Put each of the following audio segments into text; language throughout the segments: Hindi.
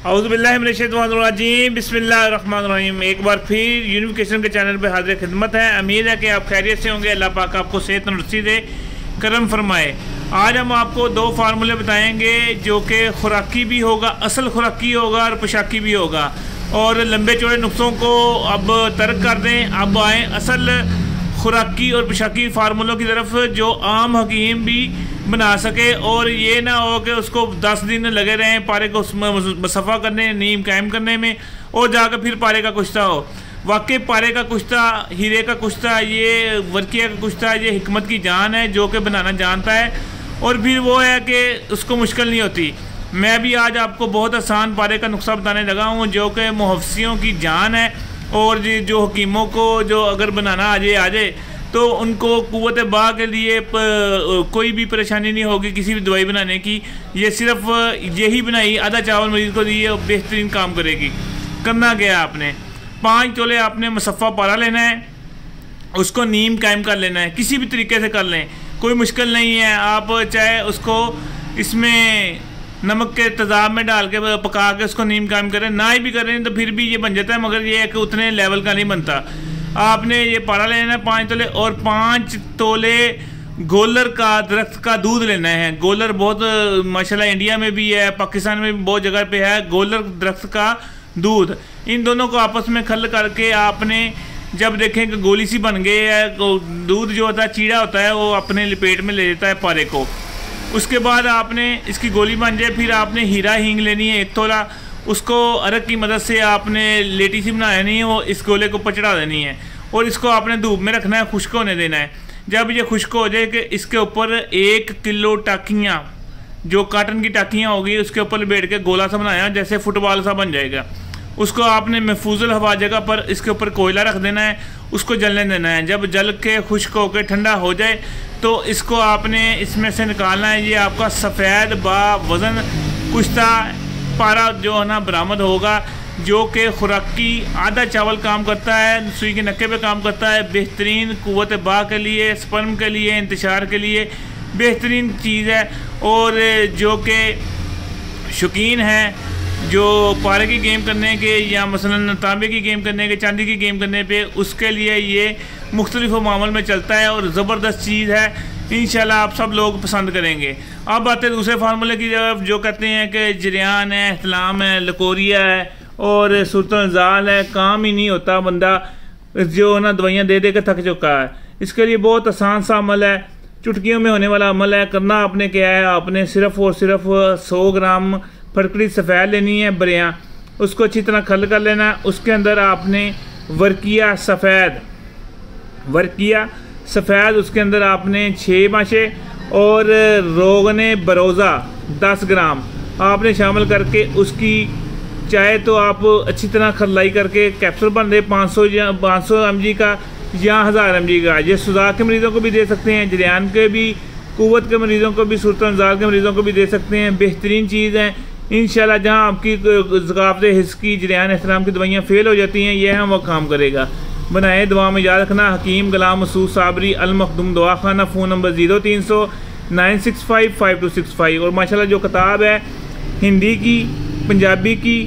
औज़ुबिल्लाहि मिनश्शैतानिर्रजीम बिस्मिल्लाहिर्रहमानिर्रहीम। एक बार फिर यूनिफिकेशन के चैनल पर हाजिर खिदमत है। उम्मीद है कि आप खैरियत से होंगे। अल्लाह पाक आपको सेहत तंदुरुस्ती दे, करम फरमाए। आज हम आपको दो फार्मूले बताएंगे जो कि खुराकी भी होगा, असल खुराकी होगा और पोशाकी भी होगा। और लंबे चौड़े नुस्खों को अब तर्क कर दें, अब आएँ असल खुराकी और पोशाकी फार्मूलों की तरफ जो आम हकीम भी बना सके। और ये ना हो कि उसको 10 दिन लगे रहें पारे को मुसफ़ा करने, नीम कायम करने में, और जाकर फिर पारे का कुश्ता हो। वाकई पारे का कुश्ता, हीरे का कुश्ता, ये वर्किया का कुश्ता, ये हिकमत की जान है जो कि बनाना जानता है। और फिर वो है कि उसको मुश्किल नहीं होती। मैं भी आज आपको बहुत आसान पारे का नुस्खा बताने लगा हूँ जो कि मुहफ़्फ़िज़ों की जान है। और जो हकीमों को जो अगर बनाना आ जाए तो उनको क़ुव्वत बा के लिए कोई भी परेशानी नहीं होगी किसी भी दवाई बनाने की। ये सिर्फ यही बनाई आधा चावल मरीज़ को दिए और बेहतरीन काम करेगी। करना क्या है, आपने 5 तोले आपने मुसफ़्फ़ा पारा लेना है, उसको नीम कायम कर लेना है। किसी भी तरीके से कर लें, कोई मुश्किल नहीं है। आप चाहे उसको इसमें नमक के तेज़ाब में डाल के पका के उसको नीम कायम करें, ना ही भी करें तो फिर भी ये बन जाता है, मगर ये है कि उतने लेवल का नहीं बनता। आपने ये पारा लेना है 5 तोले, और 5 तोले गोलर का दरख्त का दूध लेना है। गोलर बहुत माशाल्लाह इंडिया में भी है, पाकिस्तान में भी बहुत जगह पे है गोलर दरख्त का दूध। इन दोनों को आपस में खल करके आपने जब देखें कि गोली सी बन गई है, दूध जो होता है चीड़ा होता है वो अपने लपेट में ले लेता है पारे को। उसके बाद आपने इसकी गोली बन जाए, फिर आपने हीरा हींग लेनी है 1 तोला, उसको अरक की मदद से आपने लेटी सी बनानी है, वो इस गोले को पचड़ा देनी है। और इसको आपने धूप में रखना है, खुश्क होने देना है। जब ये खुश्क हो जाए कि इसके ऊपर 1 किलो टाकियाँ, जो काटन की टाकियाँ होगी, उसके ऊपर लपेट के गोला सा बनाया जैसे फुटबॉल सा बन जाएगा। उसको आपने महफूजुल हवा जगह पर इसके ऊपर कोयला रख देना है, उसको जलने देना है। जब जल के खुश्क होकर ठंडा हो जाए तो इसको आपने इसमें से निकालना है। ये आपका सफ़ेद बा वज़न कुश्ता पारा जो है ना बरामद होगा, जो कि खुराकी आधा चावल काम करता है, सुई के नक्के पे काम करता है। बेहतरीन क़ुव्वत बा के लिए, स्पर्म के लिए, इंतशार के लिए बेहतरीन चीज़ है। और जो कि शौकीन है जो पारे की गेम करने के, या मसलन तांबे की गेम करने के, चांदी की गेम करने पे, उसके लिए ये मुख्तलिफ मामल में चलता है और ज़बरदस्त चीज़ है। इंशाल्लाह आप सब लोग पसंद करेंगे। अब आते हैं दूसरे फार्मूले की तरफ, जो कहते हैं कि जरियान है, इहतलाम है, लकोरिया है और सुल्तान है। काम ही नहीं होता, बंदा जो ना दवाइयाँ दे दे के थक चुका है। इसके लिए बहुत आसान सा अमल है, चुटकियों में होने वाला अमल है। करना आपने क्या है, आपने सिर्फ़ और सिर्फ 100 ग्राम फटकड़ी सफ़ेद लेनी है, बरियाँ, उसको अच्छी तरह खल कर लेना है। उसके अंदर आपने वर्किया सफ़ेद उसके अंदर आपने 6 माशे और रोगने बरोज़ा 10 ग्राम आपने शामिल करके उसकी चाहे तो आप अच्छी तरह खलाई करके कैप्सूल बन दे 500 mg का या 1000 mg का। ये सुजा के मरीज़ों को भी दे सकते हैं, जरियान के भी, कुव्वत के मरीज़ों को भी, सुल्तान के मरीज़ों को भी दे सकते हैं। बेहतरीन चीज़ है इंशाल्लाह। जहाँ आपकी ज़काफ़त हिस्स की, जरियान एहतराम की दवाइयाँ फ़ेल हो जाती हैं, यह हम वो काम करेगा। बनाए दुआ में याद रखना। हकीम गुलाम मसूद साबरी, अल मखदूम दवाखाना, फ़ोन नंबर 0300 965 5265। और माशाल्लाह जो किताब है हिंदी की, पंजाबी की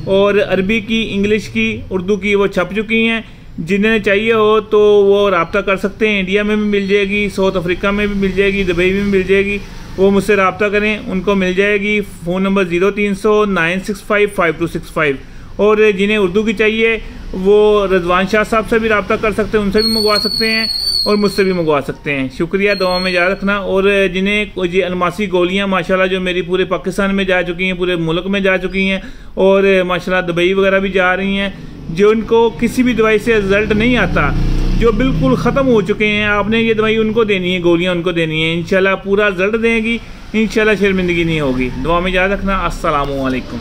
और अरबी की, इंग्लिश की, उर्दू की, वो छप चुकी हैं। जिन्हें चाहिए हो तो वो रब्ता कर सकते हैं। इंडिया में भी मिल जाएगी, साउथ अफ्रीका में भी मिल जाएगी, दुबई में भी मिल जाएगी। वो मुझसे रब्ता करें, उनको मिल जाएगी। Phone number 0300 965 5265। और जिन्हें उर्दू की चाहिए वो रज़वान शाह साहब से भी रब्ता कर सकते हैं, उनसे भी मंगवा सकते हैं और मुझसे भी मंगवा सकते हैं। शुक्रिया, दुआ में याद रखना। और जिन्हें ये अलमासी गोलियां माशाल्लाह जो मेरी पूरे पाकिस्तान में जा चुकी हैं, पूरे मुल्क में जा चुकी हैं और माशाल्लाह दुबई वगैरह भी जा रही हैं, जो इनको किसी भी दवाई से रिज़ल्ट नहीं आता, जो बिल्कुल ख़त्म हो चुके हैं, आपने ये दवाई उनको देनी है, गोलियाँ उनको देनी है। इंशाल्लाह पूरा रिज़ल्ट देंगी, इंशाल्लाह शर्मिंदगी नहीं होगी। दुआ में याद रखना। अस्सलामु अलैकुम।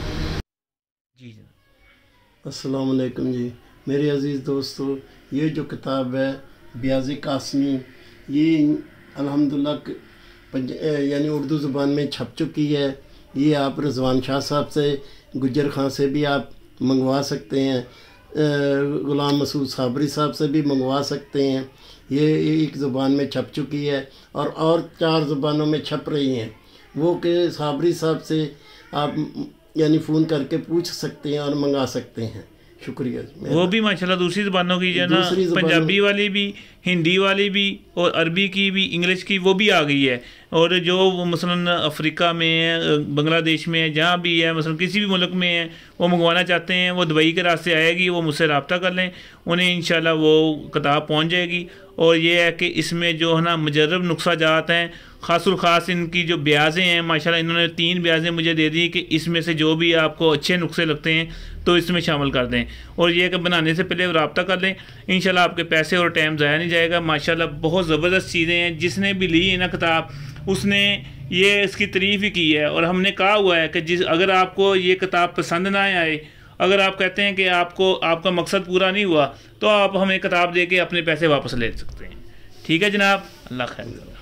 जी अस्सलाम वालेकुम जी मेरे अज़ीज़ दोस्तों, ये जो किताब है बियाज़ी कासमी, ये अल्हम्दुलिल्लाह यानी उर्दू ज़ुबान में छप चुकी है। ये आप रज़वान शाह साहब से, गुज्जर खां से भी आप मंगवा सकते हैं, गुलाम मसूद साबरी साहब से भी मंगवा सकते हैं। ये एक ज़ुबान में छप चुकी है और 4 ज़ुबानों में छप रही हैं। वो कि साबरी साहब से आप यानी फ़ोन करके पूछ सकते हैं और मंगा सकते हैं। शुक्रिया जी। वो भी माशाल्लाह दूसरी ज़बानों की जो है ना, पंजाबी वाली भी, हिंदी वाली भी और अरबी की भी, इंग्लिश की वो भी आ गई है। और जो मसलन अफ्रीका में है, बांग्लादेश में है, जहाँ भी है, मसलन किसी भी मुल्क में है, वो मंगवाना चाहते हैं, वो दुबई के रास्ते आएगी, वो मुझसे रब्ता कर लें, उन्हें इंशाल्लाह वो किताब पहुँच जाएगी। और ये है कि इसमें जो है ना मुजर्रब नुस्खा जात हैं, ख़ासुल ख़ास इनकी जो ब्याज़ें हैं, माशाल्लाह इन्होंने 3 ब्याज़ें मुझे दे दी कि इसमें से जो भी आपको अच्छे नुस्खे लगते हैं तो इसमें शामिल कर दें। और ये कि बनाने से पहले रब्ता कर लें, इंशाल्लाह आपके पैसे और टाइम ज़ाया नहीं जाएगा। माशाल्लाह बहुत ज़बरदस्त चीज़ें हैं। जिसने भी ली है ना किताब, उसने ये इसकी तारीफ़ ही की है। और हमने कहा हुआ है कि अगर आपको ये किताब पसंद ना आए, अगर आप कहते हैं कि आपका मकसद पूरा नहीं हुआ, तो आप हमें किताब दे के अपने पैसे वापस ले सकते हैं। ठीक है जनाब, अल्लाह खैर।